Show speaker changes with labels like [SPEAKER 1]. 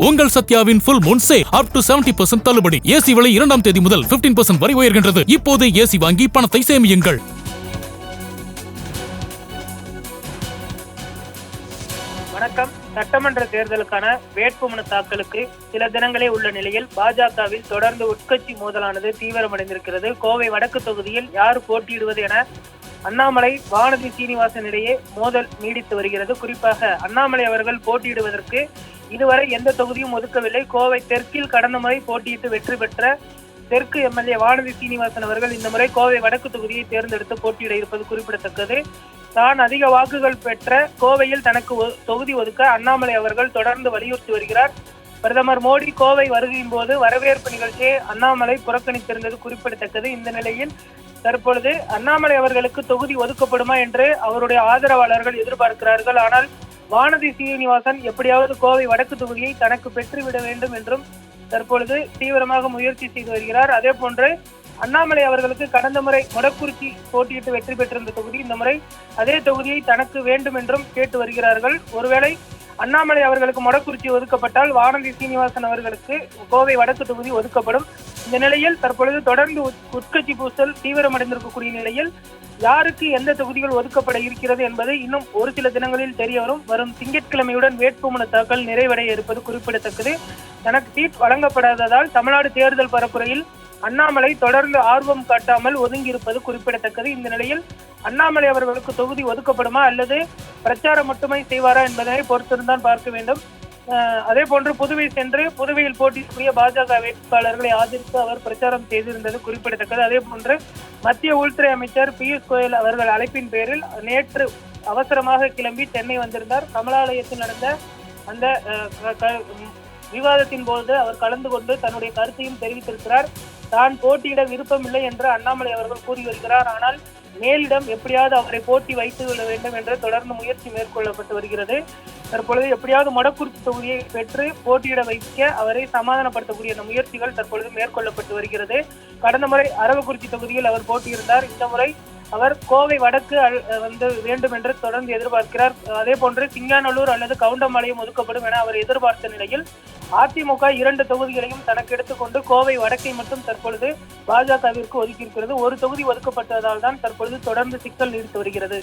[SPEAKER 1] உங்கள் சத்யாவின் full moon sale up to 70% தள்ளுபடி. ஏசி விலை 2ஆம் தேதி முதல் 15% வரை உயர்கின்றது. இப்போது ஏசி வாங்கி பணத்தை சேமியுங்கள்.
[SPEAKER 2] வணக்கம். சட்டமன்ற தேர்தலுக்கான வேட்புமனு தாக்கலுக்கு சில தினங்களே உள்ள நிலையில் பாஜகவில் தொடர்ந்து உட்கட்சி மோதலானது தீவிரமடைந்திருக்கிறது. கோவை வடக்கு தொகுதியில் யார் போட்டியிடுவது என அண்ணாமலை வானதி சீனிவாசன் இடையே மோதல் நீடித்து வருகிறது. குறிப்பாக அண்ணாமலை அவர்கள் போட்டியிடுவதற்கு இதுவரை எந்த தொகுதியும் ஒதுக்கவில்லை. கோவை தெற்கில் கடந்த முறை போட்டியிட்டு வெற்றி பெற்ற தெற்கு எம்எல்ஏ வானதி சீனிவாசன் அவர்கள் இந்த முறை கோவை வடக்கு தொகுதியை தேர்ந்தெடுத்து போட்டியிட இருப்பது குறிப்பிடத்தக்கது. தான் அதிக வாக்குகள் பெற்ற கோவையில் தனக்கு தொகுதி ஒதுக்க அண்ணாமலை அவர்கள் தொடர்ந்து வலியுறுத்தி வருகிறார். பிரதமர் மோடி கோவை வருகையின் போது வரவேற்பு நிகழ்ச்சியை அண்ணாமலை புறக்கணித்திருந்தது குறிப்பிடத்தக்கது. இந்த நிலையில் தற்பொழுது அண்ணாமலை அவர்களுக்கு தொகுதி ஒதுக்கப்படுமா என்று அவருடைய ஆதரவாளர்கள் எதிர்பார்க்கிறார்கள். ஆனால் வானதி சீனிவாசன் எப்படியாவது கோவை வடக்கு தொகுதியை தனக்கு பெற்றுவிட வேண்டும் என்றும் தற்பொழுது தீவிரமாக முயற்சி செய்து வருகிறார். அதே போன்று அண்ணாமலை அவர்களுக்கு கடந்த முறை மொடக்குறிச்சி போட்டியிட்டு வெற்றி பெற்றிருந்த தொகுதி இந்த முறை அதே தொகுதியை தனக்கு வேண்டும் என்றும் கேட்டு வருகிறார்கள். ஒருவேளை அண்ணாமலை அவர்களுக்கு மொடக்குறிச்சி ஒதுக்கப்பட்டால் வானதி சீனிவாசன் அவர்களுக்கு கோவை வடக்கு தொகுதி ஒதுக்கப்படும். இந்த நிலையில் தற்பொழுது தொடர்ந்து உட்கட்சி பூசல் தீவிரமடைந்திருக்கக்கூடிய நிலையில் யாருக்கு எந்த தொகுதிகள் ஒதுக்கப்பட இருக்கிறது என்பது இன்னும் ஒரு சில தினங்களில் தெரிய வரும் திங்கட்கிழமையுடன் வேட்புமனு தாக்கல் நிறைவடைய இருப்பது குறிப்பிடத்தக்கது. தனக்கு சீட் வழங்கப்படாததால் தமிழ்நாடு தேர்தல் பரப்புரையில் அண்ணாமலை தொடர்ந்து ஆர்வம் காட்டாமல் ஒதுங்கி இருப்பது குறிப்பிடத்தக்கது. இந்த நிலையில் அண்ணாமலை அவர்களுக்கு தொகுதி ஒதுக்கப்படுமா அல்லது பிரச்சாரம் மட்டுமே செய்வாரா என்பதை பொறுத்திருந்தான் பார்க்க வேண்டும். அதே போன்று புதுவை சென்று புதுவையில் போட்டியிடக்கூடிய பாஜக வேட்பாளர்களை ஆதரித்து அவர் பிரச்சாரம் செய்திருந்தது குறிப்பிடத்தக்கது. அதே போன்று மத்திய உள்துறை அமைச்சர் பியூஷ் கோயல் அவர்கள் அழைப்பின் பேரில் நேற்று அவசரமாக கிளம்பி சென்னை வந்திருந்தார். கமலாலயத்தில் நடந்த அந்த விவாதத்தின் போது அவர் கலந்து கொண்டு தன்னுடைய கருத்தையும் தெரிவித்திருக்கிறார். தான் போட்டியிட விருப்பமில்லை என்று அண்ணாமலை அவர்கள் கூறி வருகிறார். ஆனால் மேலிடம் எப்படியாவது அவரை போட்டி வைத்து கொள்ள வேண்டும் என்று தொடர்ந்து முயற்சி மேற்கொள்ளப்பட்டு வருகிறது. தற்பொழுது எப்படியாவது மொடக்குறிச்சி தொகுதியை பெற்று போட்டியிட வைக்க அவரை சமாதானப்படுத்தக்கூடிய அந்த முயற்சிகள் தற்பொழுது மேற்கொள்ளப்பட்டு வருகிறது. கடந்த முறை அரவக்குறிச்சி தொகுதியில் அவர் போட்டியிருந்தார். இந்த முறை அவர் கோவை வடக்கு வேண்டும் என்று தொடர்ந்து எதிர்பார்க்கிறார். அதே போன்று சிங்காநல்லூர் அல்லது கவுண்டம்பாளையம் ஒதுக்கப்படும் என அவர் எதிர்பார்த்த நிலையில் அதிமுக 2 தொகுதிகளையும் தனக்கு எடுத்துக்கொண்டு கோவை வடக்கை மட்டும் தற்பொழுது பாஜகவிற்கு ஒதுக்கியிருக்கிறது. ஒரு தொகுதி ஒதுக்கப்பட்டதால் தான் தற்பொழுது தொடர்ந்து சிக்கல் நீடித்து வருகிறது.